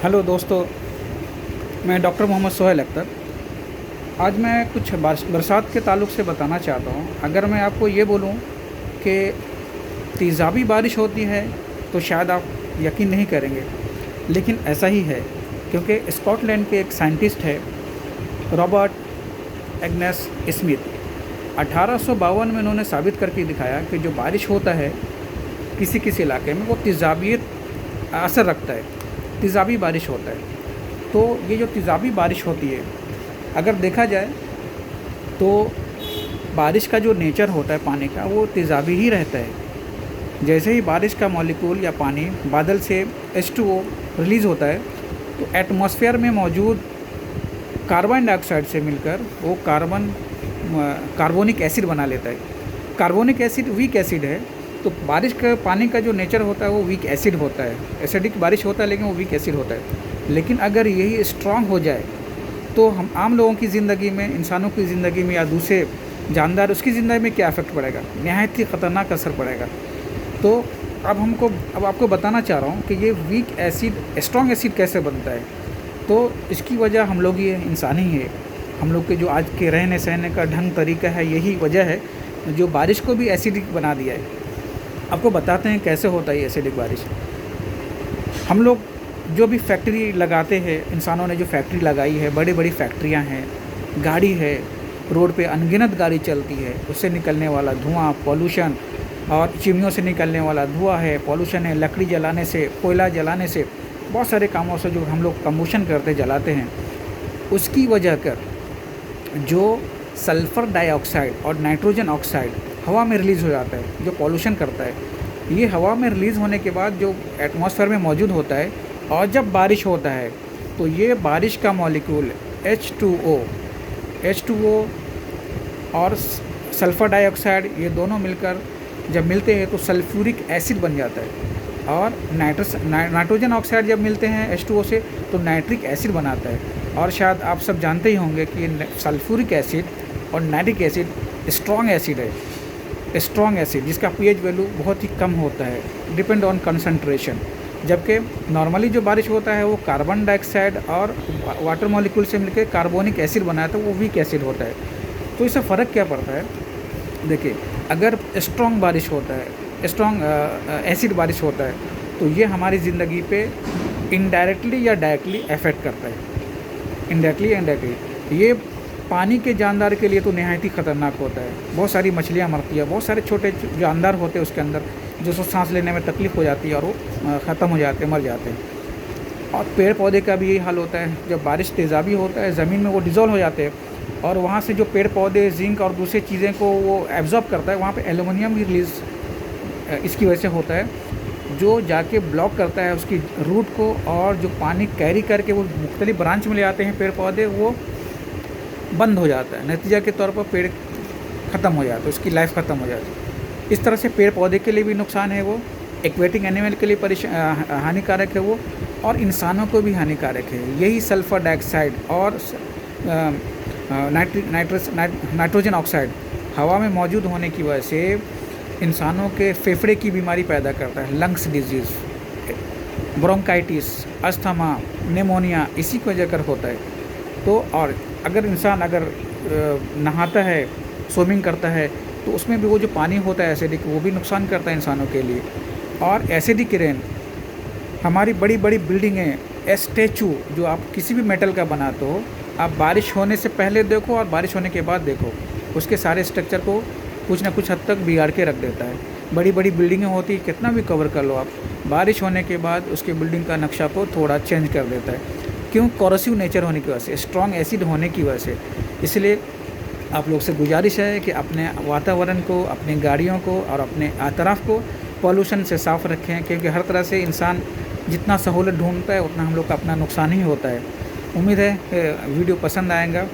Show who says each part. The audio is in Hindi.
Speaker 1: हेलो दोस्तों, मैं डॉक्टर मोहम्मद सोहेल अख्तर। आज मैं कुछ बरसात के ताल्लुक़ से बताना चाहता हूँ। अगर मैं आपको ये बोलूँ कि तेज़ाबी बारिश होती है तो शायद आप यकीन नहीं करेंगे, लेकिन ऐसा ही है। क्योंकि स्कॉटलैंड के एक साइंटिस्ट है रॉबर्ट एग्नेस स्मिथ। 1852 में उन्होंने साबित करके दिखाया कि जो बारिश होता है किसी किसी इलाके में वो तेज़ाबियत असर रखता है, तेज़ाबी बारिश होता है। तो ये जो तेज़ाबी बारिश होती है, अगर देखा जाए तो बारिश का जो नेचर होता है पानी का, वो तेज़ाबी ही रहता है। जैसे ही बारिश का मॉलिक्यूल या पानी बादल से H2O रिलीज़ होता है तो एटमॉस्फेयर में मौजूद कार्बन डाइऑक्साइड से मिलकर वो कार्बोनिक एसिड बना लेता है। कार्बोनिक एसिड वीक एसिड है, तो बारिश का पानी का जो नेचर होता है वो वीक एसिड होता है। एसिडिक बारिश होता है लेकिन वो वीक एसिड होता है। लेकिन अगर यही स्ट्रांग हो जाए तो हम आम लोगों की ज़िंदगी में, इंसानों की ज़िंदगी में या दूसरे जानदार उसकी ज़िंदगी में क्या इफ़ेक्ट पड़ेगा, नहायत ही ख़तरनाक असर पड़ेगा। तो अब आपको बताना चाह रहा हूँ कि ये वीक एसिड स्ट्रॉन्ग एसिड कैसे बनता है। तो इसकी वजह हम लोग ये इंसान ही है। हम लोग के जो आज के रहने सहने का ढंग तरीका है, यही वजह है जो बारिश को भी एसिडिक बना दिया है। आपको बताते हैं कैसे होता है ये एसिडिक बारिश। हम लोग जो भी फैक्ट्री लगाते हैं, इंसानों ने जो फैक्ट्री लगाई है, बड़ी बड़ी फैक्ट्रियां हैं, गाड़ी है, रोड पे अनगिनत गाड़ी चलती है, उससे निकलने वाला धुआं, पॉल्यूशन, और चिमनियों से निकलने वाला धुआं है, पॉल्यूशन है। लकड़ी जलाने से, कोयला जलाने से, बहुत सारे कामों से जो हम लोग कम्बुशन करते जलाते हैं, उसकी वजह कर जो सल्फ़र डाइऑक्साइड और नाइट्रोजन ऑक्साइड हवा में रिलीज़ हो जाता है, जो पॉल्यूशन करता है। ये हवा में रिलीज़ होने के बाद जो एटमॉस्फेयर में मौजूद होता है, और जब बारिश होता है तो ये बारिश का मॉलिक्यूल H2O और सल्फ़र डाइऑक्साइड, ये दोनों मिलकर जब मिलते हैं तो सल्फ्यूरिक एसिड बन जाता है। और नाइट्रोजन ऑक्साइड जब मिलते हैं H2O से तो नाइट्रिक एसिड बनाता है। और शायद आप सब जानते ही होंगे कि सल्फ्यूरिक एसिड और नाइट्रिक एसिड स्ट्रॉन्ग एसिड है। स्ट्रॉन्ग एसिड जिसका pH वैल्यू बहुत ही कम होता है, डिपेंड ऑन कंसंट्रेशन। जबकि नॉर्मली जो बारिश होता है वो कार्बन डाइऑक्साइड और वाटर मॉलिक्यूल से मिलकर कार्बोनिक एसिड बनाता है, वो वीक एसिड होता है। तो इससे फ़र्क क्या पड़ता है? देखिए, अगर स्ट्रॉन्ग बारिश होता है, स्ट्रॉन्ग एसिड बारिश होता है, तो ये हमारी ज़िंदगी पे इनडायरेक्टली या डायरेक्टली अफेक्ट करता है। इनडायरेक्टली या इनडायरेक्टली ये पानी के जानदार के लिए तो नहायत ही ख़तरनाक होता है। बहुत सारी मछलियाँ मरती है, बहुत सारे छोटे जानदार होते हैं उसके अंदर, जो सांस लेने में तकलीफ़ हो जाती है और वो ख़त्म हो जाते हैं, मर जाते हैं। और पेड़ पौधे का भी यही हाल होता है। जब बारिश तेज़ाबी होता है, ज़मीन में वो डिज़ोल्व हो जाते हैं, और वहाँ से जो पेड़ पौधे जिंक और दूसरी चीज़ें को वो एब्जॉर्ब करता है, वहाँ पे एल्युमिनियम भी रिलीज़ इसकी वजह से होता है, जो जाके ब्लॉक करता है उसकी रूट को, और जो पानी कैरी करके वो मुख्तलिफ ब्रांच में ले आते हैं पेड़ पौधे, वो बंद हो जाता है। नतीजा के तौर पर पेड़ ख़त्म हो जाता है, उसकी लाइफ ख़त्म हो जाती है। इस तरह से पेड़ पौधे के लिए भी नुकसान है, वो एक्वेटिक एनिमल के लिए हानिकारक है वो, और इंसानों को भी हानिकारक है। यही सल्फ़र डाइऑक्साइड और नाइट्रोजन ऑक्साइड हवा में मौजूद होने की वजह से इंसानों के फेफड़े की बीमारी पैदा करता है, lungs disease, bronchitis, asthma, pneumonia, इसी की वजह कर होता है। तो और अगर इंसान नहाता है, स्विमिंग करता है, तो उसमें भी वो जो पानी होता है एसिडिक, वो भी नुकसान करता है इंसानों के लिए। और एसिडिक रेन, हमारी बड़ी बड़ी बिल्डिंगें, स्टैचू जो आप किसी भी मेटल का बनाते हो, आप बारिश होने से पहले देखो और बारिश होने के बाद देखो, उसके सारे स्ट्रक्चर को कुछ ना कुछ हद तक बिगाड़ के रख देता है। बड़ी बड़ी बिल्डिंगें होती, कितना भी कवर कर लो आप, बारिश होने के बाद उसके बिल्डिंग का नक्शा को थोड़ा चेंज कर देता है। क्यों? कोरोसिव नेचर होने की वजह से, स्ट्रॉन्ग एसिड होने की वजह से। इसलिए आप लोग से गुजारिश है कि अपने वातावरण को, अपनी गाड़ियों को और अपने आतराफ़ को पॉल्यूशन से साफ़ रखें, क्योंकि हर तरह से इंसान जितना सहूलत ढूंढता है उतना हम लोग का अपना नुकसान ही होता है। उम्मीद है वीडियो पसंद आएगा।